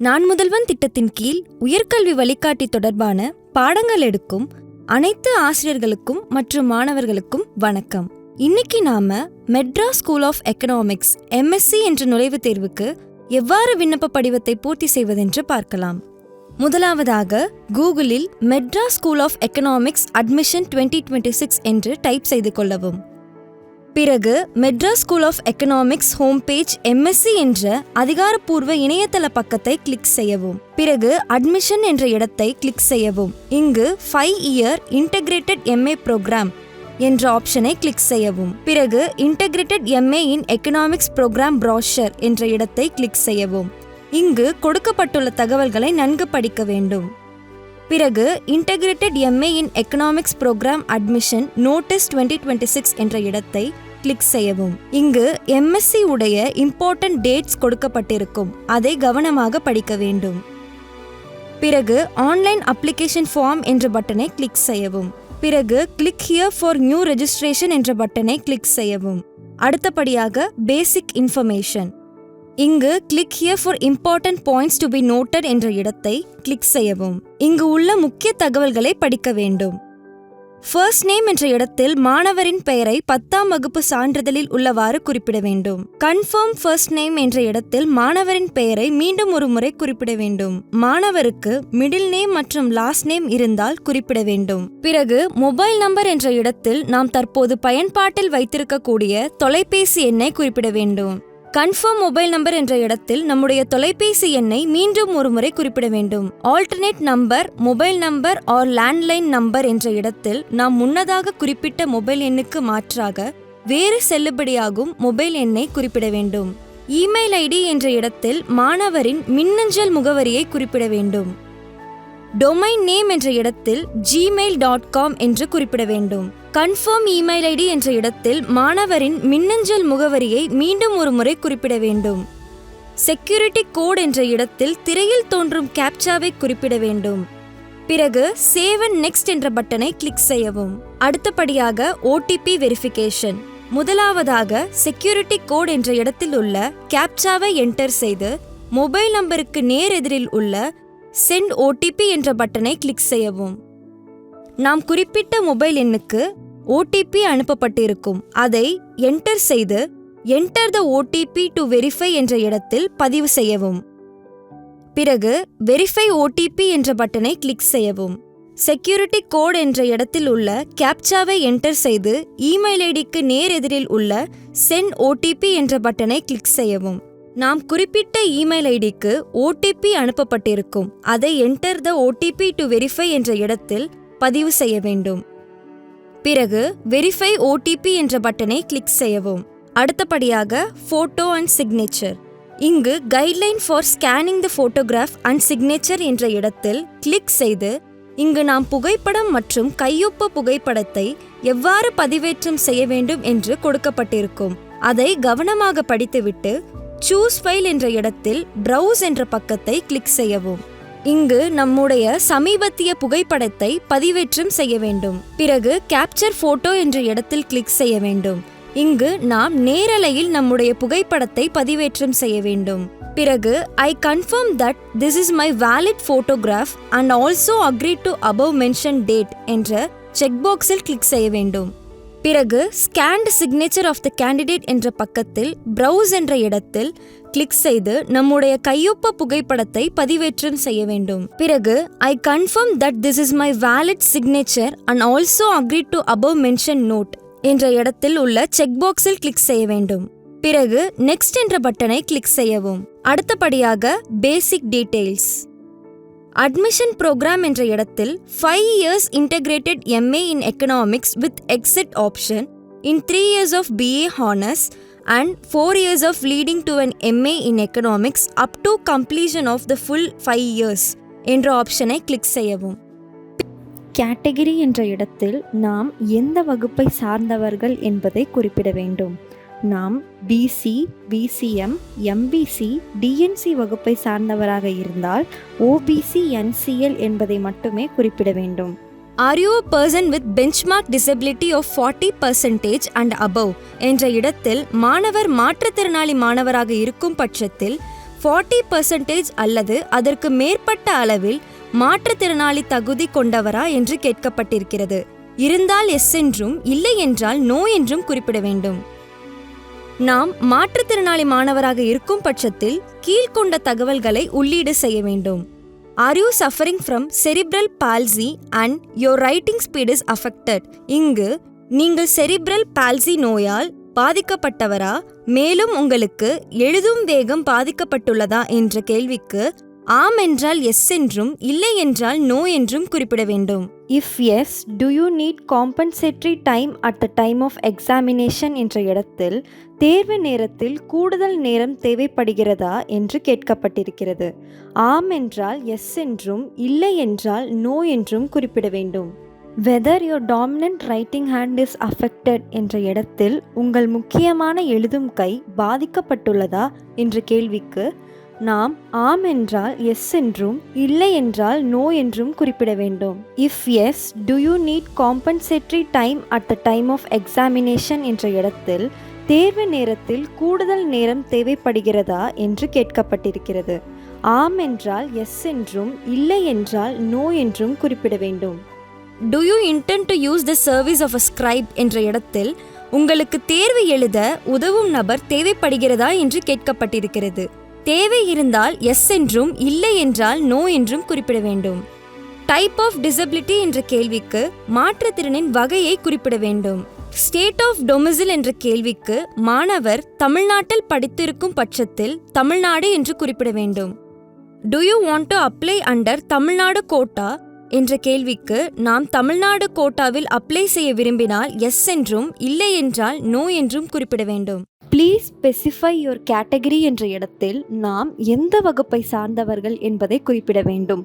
நான் முதல்வன் திட்டத்தின் கீழ் உயர்கல்வி வழிகாட்டி தொடர்பான பாடங்கள் எடுக்கும் அனைத்து ஆசிரியர்களுக்கும் மற்றும் மாணவர்களுக்கும் வணக்கம். இன்னைக்கு நாம Madras school of economics MSE என்ற நுழைவுத் தேர்வுக்கு எவ்வாறு விண்ணப்ப படிவத்தை பூர்த்தி செய்வதென்று பார்க்கலாம். முதலாவதாக கூகுளில் Madras school of economics admission 2026 என்று டைப் செய்து கொள்ளவும். பிறகு Madras school of economics home page MSE என்ற அதிகாரப்பூர்வ இணையதள பக்கத்தை கிளிக் செய்யவும். பிறகு அட்மிஷன் என்ற இடத்தை கிளிக் செய்யவும். இங்கு 5-year இன்டகிரேட்டட் MA ப்ரோக்ராம் என்ற ஆப்ஷனை கிளிக் செய்யவும். பிறகு integrated MA in economics programme brochure என்ற இடத்தை கிளிக் செய்யவும். இங்கு கொடுக்கப்பட்டுள்ள தகவல்களை நன்கு படிக்க வேண்டும். பிறகு integrated MA in economics programme admission notice 2026 என்ற இடத்தை கிளிக் செய்யவும். இங்கு MSE உடைய இம்பார்ட்டன்ட் டேட்ஸ் கொடுக்கப்பட்டிருக்கும், அதை கவனமாக படிக்க வேண்டும். பிறகு ஆன்லைன் அப்ளிகேஷன் ஃபார்ம் என்ற பட்டனை கிளிக் செய்யவும். பிறகு click here for new registration என்ற பட்டனை கிளிக் செய்யவும். அடுத்தபடியாக பேசிக் இன்ஃபர்மேஷன். இங்கு click here for important points to be noted என்ற இடத்தை கிளிக் செய்யவும். இங்கு உள்ள முக்கிய தகவல்களை படிக்க வேண்டும். ஃபர்ஸ்ட் நேம் என்ற இடத்தில் மாணவரின் பெயரை 10ஆம் வகுப்பு சான்றிதழில் உள்ளவாறு குறிப்பிட வேண்டும். கன்ஃபர்ம் ஃபர்ஸ்ட் நேம் என்ற இடத்தில் மாணவரின் பெயரை மீண்டும் ஒரு முறை குறிப்பிட வேண்டும். மாணவருக்கு மிடில் நேம் மற்றும் லாஸ்ட் நேம் இருந்தால் குறிப்பிட வேண்டும். பிறகு மொபைல் நம்பர் என்ற இடத்தில் நாம் தற்போது பயன்பாட்டில் வைத்திருக்கக்கூடிய தொலைபேசி எண்ணை குறிப்பிட வேண்டும். கன்ஃபர்ம் மொபைல் நம்பர் என்ற இடத்தில் நம்முடைய தொலைபேசி எண்ணை மீண்டும் ஒரு முறை குறிப்பிட வேண்டும். Alternate number, mobile number or landline number என்ற இடத்தில் நாம் முன்னதாக குறிப்பிட்ட மொபைல் எண்ணுக்கு மாற்றாக வேறு செல்லுபடியாகும் மொபைல் எண்ணை குறிப்பிட வேண்டும். இமெயில் ID என்ற இடத்தில் மாணவரின் மின்னஞ்சல் முகவரியை குறிப்பிட வேண்டும். டொமைன் நேம் என்ற இடத்தில் gmail.com என்று குறிப்பிட வேண்டும். கன்ஃபர்ம் இமெயில் ID என்ற இடத்தில் மாணவரின் மின்னஞ்சல் முகவரியை மீண்டும் ஒரு முறை குறிப்பிட வேண்டும். செக்யூரிட்டி கோட் என்ற இடத்தில் திரையில் தோன்றும் கேப்சாவை குறிப்பிட வேண்டும். பிறகு சேவ் அண்ட் நெக்ஸ்ட் என்ற பட்டனை கிளிக் செய்யவும். அடுத்தபடியாக OTP வெரிஃபிகேஷன். முதலாவதாக செக்யூரிட்டி கோட் என்ற இடத்தில் உள்ள கேப்சாவை என்டர் செய்து மொபைல் நம்பருக்கு நேர் எதிரில் உள்ள சென்ட் OTP என்ற பட்டனை கிளிக் செய்யவும். நாம் குறிப்பிட்ட மொபைல் எண்ணுக்கு OTP அனுப்பப்பட்டிருக்கும், அதை என்டர் செய்து enter the OTP to verify என்ற இடத்தில் பதிவு செய்யவும். பிறகு வெரிஃபை OTP என்ற பட்டனை கிளிக் செய்யவும். செக்யூரிட்டி கோட் என்ற இடத்தில் உள்ள கேப்சாவை என்டர் செய்து இமெயில் IDக்கு நேர் எதிரில் உள்ள சென்ட் OTP என்ற பட்டனை கிளிக் செய்யவும். நாம் குறிப்பிட்ட இமெயில் IDக்கு OTP அனுப்பப்பட்டிருக்கும், அதை enter the OTP to verify என்ற இடத்தில் பதிவு செய்ய வேண்டும். பிறகு வெரிஃபை OTP என்ற பட்டனை கிளிக் செய்யவும். அடுத்தபடியாக ஃபோட்டோ அண்ட் சிக்னேச்சர். இங்கு guideline for scanning the photograph and signature என்ற இடத்தில் கிளிக் செய்து இங்கு நாம் புகைப்படம் மற்றும் கையொப்ப புகைப்படத்தை எவ்வாறு பதிவேற்றம் செய்ய வேண்டும் என்று கொடுக்கப்பட்டிருக்கும், அதை கவனமாக படித்துவிட்டு சூஸ் ஃபைல் என்ற இடத்தில் ப்ரௌஸ் என்ற பக்கத்தை கிளிக் செய்யவும். இங்கு நம்முடைய சமீபத்திய புகைப்படத்தை பதிவேற்றம் செய்ய வேண்டும். பிறகு கேப்சர் போட்டோ என்ற இடத்தில் கிளிக் செய்ய வேண்டும். இங்கு நாம் நேரலையில் நம்முடைய புகைப்படத்தை பதிவேற்றம் செய்ய வேண்டும். பிறகு I confirm that this is my valid photograph and also agree to above mention date என்ற செக் பாக்ஸில் கிளிக் செய்ய வேண்டும். பிறகு scanned signature of the candidate என்ற பக்கத்தில் ப்ரௌஸ் என்ற இடத்தில் கிளிக் செய்து நம்முடைய கையொப்ப புகைப்படத்தை பதிவேற்றம் செய்ய வேண்டும். பிறகு I confirm that this is my valid signature and also agree to above mention note என்ற இடத்தில் உள்ள செக் பாக்ஸில் கிளிக் செய்ய வேண்டும். பிறகு நெக்ஸ்ட் என்ற பட்டனை கிளிக் செய்யவும். அடுத்தபடியாக பேசிக் டீடைல்ஸ். அட்மிஷன் ப்ரோக்ராம் என்ற இடத்தில் 5 years integrated MA in economics with exit option in 3 years of BA Honours and 4 years of leading to an MA in economics up to completion of the full 5 years என்ற ஆப்ஷனை click செய்யவும். Category என்ற இடத்தில் நாம் எந்த வகுப்பை சார்ந்தவர்கள் என்பதை குறிப்பிட வேண்டும். நாம் BC, BCM, MBC, DNC வகுப்பை சார்ந்தவராக இருந்தால் OBC, NCL என்பதை மட்டுமே குறிப்பிட வேண்டும். Are you a person with benchmark disability of 40% and above என்ற இடத்தில் மாணவர் மாற்றுத்திறனாளி மாணவராக இருக்கும் பட்சத்தில் 40% அல்லது அதற்கு மேற்பட்ட அளவில் மாற்றுத்திறனாளி தகுதி கொண்டவரா என்று கேட்கப்பட்டிருக்கிறது. இருந்தால் எஸ் என்றும் இல்லை என்றால் நோ என்றும் குறிப்பிட வேண்டும். நாம் மாற்றுத்திறனாளி மாணவராக இருக்கும் பட்சத்தில் கீழ்கொண்ட தகவல்களை உள்ளீடு செய்ய வேண்டும். Are you suffering from cerebral palsy and your writing speed is affected? இங்கு நீங்கள் செரிப்ரல் பால்சி நோயால் பாதிக்கப்பட்டவரா, மேலும் உங்களுக்கு எழுதும் வேகம் பாதிக்கப்பட்டுள்ளதா என்ற கேள்விக்கு ஆம் என்றால் எஸ் என்றும் இல்லை என்றால் நோ என்றும் குறிப்பிட வேண்டும். If yes, do you need compensatory time at the time of examination என்ற இடத்தில் தேர்வு நேரத்தில் கூடுதல் நேரம் தேவைப்படுகிறதா என்று கேட்கப்பட்டிருக்கிறது. ஆம் என்றால் எஸ் என்றும் இல்லை என்றால் நோ என்றும் குறிப்பிட வேண்டும். Whether your dominant writing hand is affected என்ற இடத்தில் உங்கள் முக்கியமான எழுதும் கை பாதிக்கப்பட்டுள்ளதா என்ற கேள்விக்கு நாம் ஆம் என்றால் எஸ் என்றும் இல்லை என்றால் நோ என்றும் குறிப்பிட வேண்டும். If yes, do you need compensatory time at the time of examination என்ற இடத்தில் தேர்வு நேரத்தில் கூடுதல் நேரம் தேவைப்படுகிறதா என்று கேட்கப்பட்டிருக்கிறது. ஆம் என்றால் எஸ் என்றும் இல்லை என்றால் நோ என்றும் குறிப்பிட வேண்டும். Do you intend to use the service of a scribe என்ற இடத்தில் உங்களுக்கு தேர்வு எழுத உதவும் நபர் தேவைப்படுகிறதா என்று கேட்கப்பட்டிருக்கிறது. தேவை இருந்தால் எஸ் என்றும் இல்லை என்றால் நோ என்றும் குறிப்பிட வேண்டும். டைப் ஆஃப் டிசபிலிட்டி என்ற கேள்விக்கு மாற்றுத்திறனின் வகையை குறிப்பிட வேண்டும். ஸ்டேட் ஆஃப் டொமிசில் என்ற கேள்விக்கு மாணவர் தமிழ்நாட்டில் படித்திருக்கும் பட்சத்தில் தமிழ்நாடு என்று குறிப்பிட வேண்டும். Do you want to apply under Tamil Nadu quota என்ற கேள்விக்கு நாம் தமிழ்நாடு கோட்டாவில் அப்ளை செய்ய விரும்பினால் எஸ் என்றும் இல்லை என்றால் நோ என்றும் குறிப்பிட வேண்டும். ப்ளீஸ் ஸ்பெசிஃபை யுவர் கேட்டகரி என்ற இடத்தில் நாம் எந்த வகுப்பை சார்ந்தவர்கள் என்பதை குறிப்பிட வேண்டும்.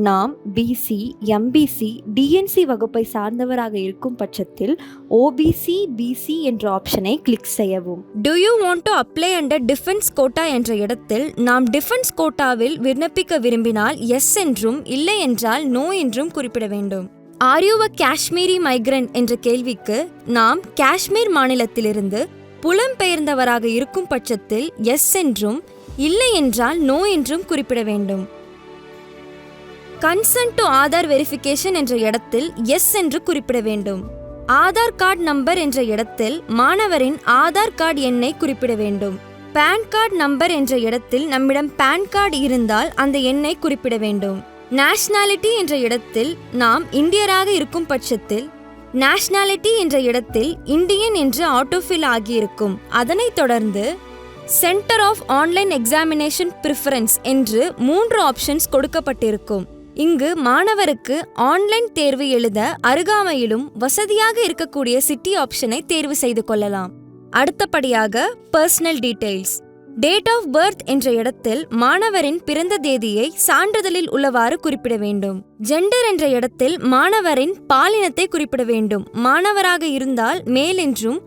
நாம் பிசி, எம்பிசி, டிஎன்சி வகுப்பை சார்ந்தவராக இருக்கும் பட்சத்தில் ஓபிசி, பிசி என்ற ஆப்ஷனை கிளிக் செய்யவும். Do you want to apply under defence quota என்ற இடத்தில் நாம் டிஃபென்ஸ் கோட்டாவில் விண்ணப்பிக்க விரும்பினால் எஸ் என்றும் இல்லை என்றால் நோ என்றும் குறிப்பிட வேண்டும். Are you a Kashmiri migrant என்ற கேள்விக்கு நாம் காஷ்மீர் மாநிலத்திலிருந்து புலம்பெயர்ந்தவராக இருக்கும் பட்சத்தில் எஸ் என்றும் இல்லை என்றால் நோ என்றும் குறிப்பிட வேண்டும். கன்சென்ட் டு ஆதார் வெரிஃபிகேஷன் என்ற இடத்தில் எஸ் என்று குறிப்பிட வேண்டும். ஆதார் கார்டு நம்பர் என்ற இடத்தில் மாணவரின் ஆதார் கார்டு எண்ணை குறிப்பிட வேண்டும். பான் கார்டு நம்பர் என்ற இடத்தில் நம்மிடம் பான் கார்டு இருந்தால் அந்த எண்ணை குறிப்பிட வேண்டும். நேஷனாலிட்டி என்ற இடத்தில் நாம் இந்தியராக இருக்கும் பட்சத்தில் நேஷனாலிட்டி என்ற இடத்தில் இந்தியன் என்று ஆட்டோஃபில் ஆகியிருக்கும். அதனைத் தொடர்ந்து centre of online examination preference என்று 3 ஆப்ஷன்ஸ் கொடுக்கப்பட்டிருக்கும். இங்கு மாணவருக்கு ஆன்லைன் தேர்வு எழுத அருகாமையிலும் வசதியாக இருக்கக்கூடிய சிட்டி ஆப்ஷனை தேர்வு செய்து கொள்ளலாம். அடுத்தபடியாக personal details. Date of birth என்ற இடத்தில் மாணவரின் பிறந்த தேதியை சான்றிதழில் உள்ளவாறு குறிப்பிட வேண்டும். ஜெண்டர் என்ற இடத்தில் மாணவரின் பாலினத்தை குறிப்பிட வேண்டும். மாணவராக இருந்தால் மேல் என்றும்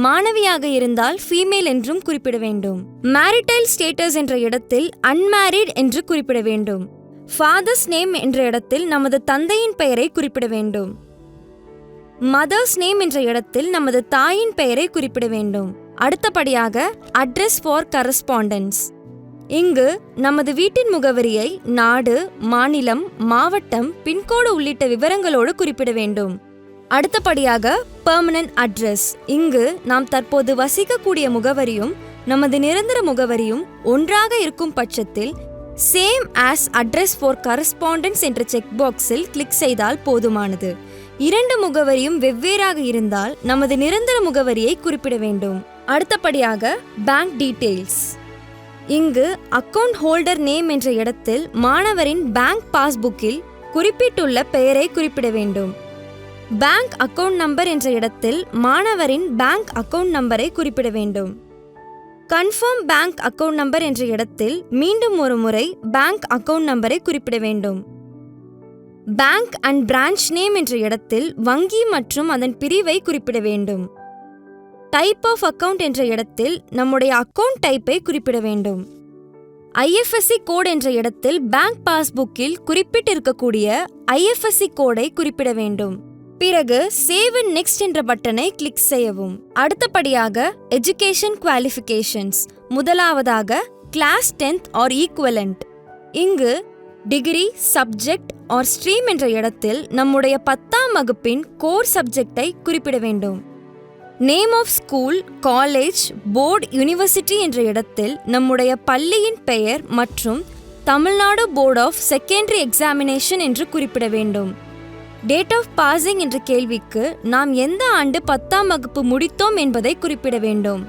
மாணவியாக இருந்தால் ஃபீமேல் என்றும் குறிப்பிட வேண்டும். மேரிடைல் ஸ்டேட்டஸ் என்ற இடத்தில் அன்மேரிட் என்று குறிப்பிட வேண்டும். ஃபாதர்ஸ் நேம் என்ற இடத்தில் நமது தந்தையின் பெயரை குறிப்பிட வேண்டும். மதர்ஸ் நேம் என்ற இடத்தில் நமது தாயின் பெயரை குறிப்பிட வேண்டும். அடுத்தபடியாக அட்ரஸ் ஃபார் கரஸ்பாண்டன்ஸ். இங்கு நமது வீட்டின் முகவரியை நாடு, மாநிலம், மாவட்டம், பின்கோடு உள்ளிட்ட விவரங்களோடு குறிப்பிட வேண்டும். அடுத்தபடியாக பெர்மனன்ட் அட்ரஸ். இங்கு நாம் தற்போது வசிக்கக்கூடிய முகவரியும் நமது நிரந்தர முகவரியும் ஒன்றாக இருக்கும் பட்சத்தில் same as address for correspondence என்ற செக் பாக்ஸில் கிளிக் செய்தால் போதுமானது. 2 முகவரியும் வெவ்வேறாக இருந்தால் நமது நிரந்தர முகவரியை குறிப்பிட வேண்டும். அடுத்தபடியாக பேங்க் டீடைல்ஸ். இங்கு அக்கவுண்ட் ஹோல்டர் நேம் என்ற இடத்தில் மாணவரின் பேங்க் பாஸ்புக்கில் குறிப்பிட்டுள்ள பெயரை குறிப்பிட வேண்டும். பேங்க் அக்கவுண்ட் நம்பர் என்ற இடத்தில் மாணவரின் பேங்க் அக்கவுண்ட் நம்பரை குறிப்பிட வேண்டும். கன்ஃபார்ம் பேங்க் அக்கவுண்ட் நம்பர் என்ற இடத்தில் மீண்டும் ஒரு முறை பேங்க் அக்கவுண்ட் நம்பரை குறிப்பிட வேண்டும். பேங்க் அண்ட் பிரான்ச் நேம் என்ற இடத்தில் வங்கி மற்றும் அதன் பிரிவை குறிப்பிட வேண்டும். டைப் ஆஃப் அக்கவுண்ட் என்ற இடத்தில் நம்முடைய அக்கவுண்ட் டைப்பை குறிப்பிட வேண்டும். ஐஎஃப்எஸ்சி கோட் என்ற இடத்தில் பேங்க் பாஸ்புக்கில் குறிப்பிட்டிருக்கக்கூடிய ஐஎஃப்எஸ்சி கோடை குறிப்பிட வேண்டும். பிறகு சேவ் அண்ட் நெக்ஸ்ட் என்ற பட்டனை கிளிக் செய்யவும். அடுத்தபடியாக எஜுகேஷன் குவாலிஃபிகேஷன்ஸ். முதலாவதாக கிளாஸ் 10th ஆர் ஈக்குவலண்ட். இங்கு டிகிரி, சப்ஜெக்ட் ஆர் ஸ்ட்ரீம் என்ற இடத்தில் நம்முடைய 10ஆம் வகுப்பின் கோர் சப்ஜெக்டை குறிப்பிட வேண்டும். Name of school, college, board, university என்ற இடத்தில் நம்முடைய பள்ளியின் பெயர் மற்றும் Tamil Nadu board of secondary examination என்று குறிப்பிட வேண்டும். டேட் ஆஃப் பாசிங் என்ற கேள்விக்கு நாம் எந்த ஆண்டு 10ஆம் வகுப்பு முடித்தோம் என்பதை குறிப்பிட வேண்டும்.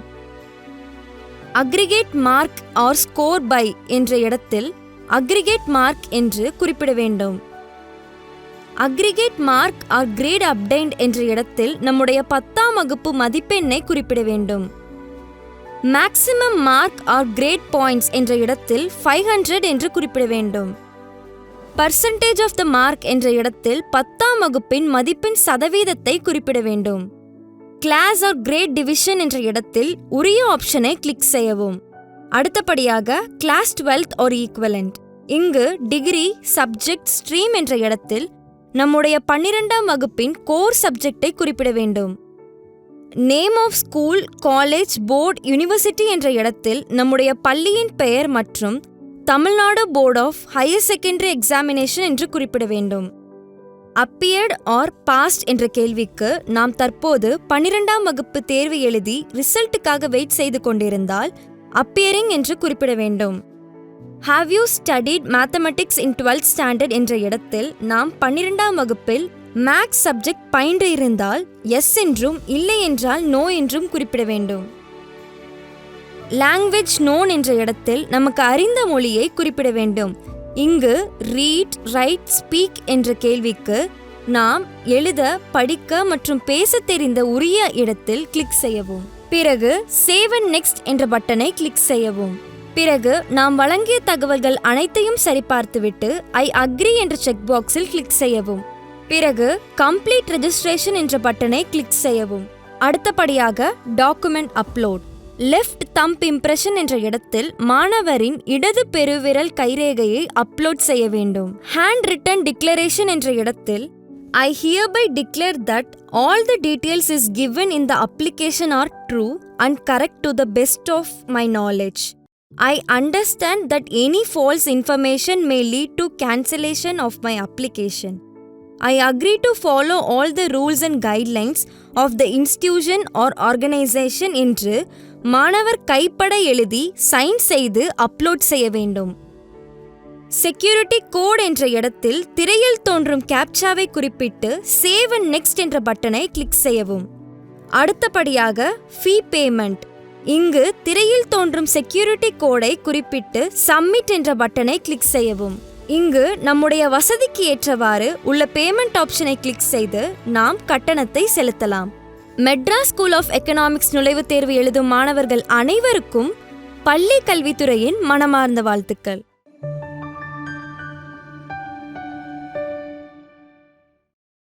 Aggregate mark or score by என்ற இடத்தில் அக்ரிகேட் மார்க் என்று குறிப்பிட வேண்டும். Aggregate mark or grade obtained என்ற இடத்தில் நம்முடைய 10ஆம் வகுப்பு மதிப்பெண்ணை குறிப்பிட வேண்டும். Maximum mark or grade points என்ற இடத்தில் 500 என்று குறிப்பிட வேண்டும். பர்சன்டேஜ் ஆஃப் த மார்க் என்ற இடத்தில் 10ஆம் வகுப்பின் மதிப்பெண் சதவீதத்தை குறிப்பிட வேண்டும். கிளாஸ் ஆர் கிரேட் டிவிஷன் என்ற இடத்தில் உரிய ஆப்ஷனை கிளிக் செய்யவும். அடுத்தபடியாக கிளாஸ் 12th ஆர் ஈக்குவலண்ட். இங்கு டிகிரி, சப்ஜெக்ட், ஸ்ட்ரீம் என்ற இடத்தில் நம்முடைய 12ஆம் வகுப்பின் கோர் சப்ஜெக்டை குறிப்பிட வேண்டும். Name of school, college, board, university என்ற இடத்தில் நம்முடைய பள்ளியின் பெயர் மற்றும் Tamil Nadu board of higher secondary examination என்று குறிப்பிட வேண்டும். அப்பியர்ட் ஆர் பாஸ்ட் என்ற கேள்விக்கு நாம் தற்போது 12ஆம் வகுப்பு தேர்வு எழுதி ரிசல்ட்டுக்காக வெயிட் செய்து கொண்டிருந்தால் அப்பியரிங் என்று குறிப்பிட வேண்டும். Have you studied mathematics in 12th standard என்ற இடத்தில் நாம் 12ஆம் வகுப்பில் மேக்ஸ் சப்ஜெக்ட் பயின்று இருந்தால் எஸ் என்றும் இல்லை என்றால் நோ என்றும் குறிப்பிட வேண்டும். லாங்குவேஜ் நோன் என்ற இடத்தில் நமக்கு அறிந்த மொழியை குறிப்பிட வேண்டும். இங்கு ரீட், ரைட், ஸ்பீக் என்ற கேள்விக்கு நாம் எழுத, படிக்க மற்றும் பேச தெரிந்த உரிய இடத்தில் கிளிக் செய்யவும். பிறகு சேவ் அண்ட் நெக்ஸ்ட் என்ற பட்டனை கிளிக் செய்யவும். பிறகு நாம் வழங்கிய தகவல்கள் அனைத்தையும் சரிபார்த்துவிட்டு ஐ அக்ரி என்ற செக் பாக்ஸில் கிளிக் செய்யவும். பிறகு கம்ப்ளீட் ரெஜிஸ்ட்ரேஷன் என்ற பட்டனை கிளிக் செய்யவும். அடுத்தபடியாக document upload. Left thumb impression என்ற இடத்தில் மாணவரின் இடது பெருவிரல் கைரேகையை அப்லோட் செய்ய வேண்டும். ஹேண்ட் ரிட்டன் டிக்ளரேஷன் என்ற இடத்தில் I hereby declare that all the details is given in the application are true and correct to the best of my knowledge. I understand that any false information may lead to cancellation of my application. I agree to follow all the rules and guidelines of the institution or organization என்று மாணவர் கைப்பட எழுதி sign செய்து upload செய்ய வேண்டும். Security code என்ற இடத்தில் திரையில் தோன்றும் கேப்சாவை குறிப்பிட்டு சேவ் அண்ட் நெக்ஸ்ட் என்ற பட்டனை கிளிக் செய்யவும். அடுத்தபடியாக ஃபீ பேமெண்ட். இங்கு திரையில் தோன்றும் செக்யூரிட்டி கோடை குறிப்பிட்டு சப்மிட் என்ற பட்டனை கிளிக் செய்யவும். இங்கு நம்முடைய வசதிக்கு ஏற்றவாறு உள்ள பேமெண்ட் ஆப்ஷனை கிளிக் செய்து நாம் கட்டணத்தை செலுத்தலாம். மெட்ராஸ் ஸ்கூல் ஆஃப் எக்கனாமிக்ஸ் நுழைவுத் தேர்வு எழுதும் மாணவர்கள் அனைவருக்கும் பள்ளி கல்வித்துறையின் மனமார்ந்த வாழ்த்துக்கள்.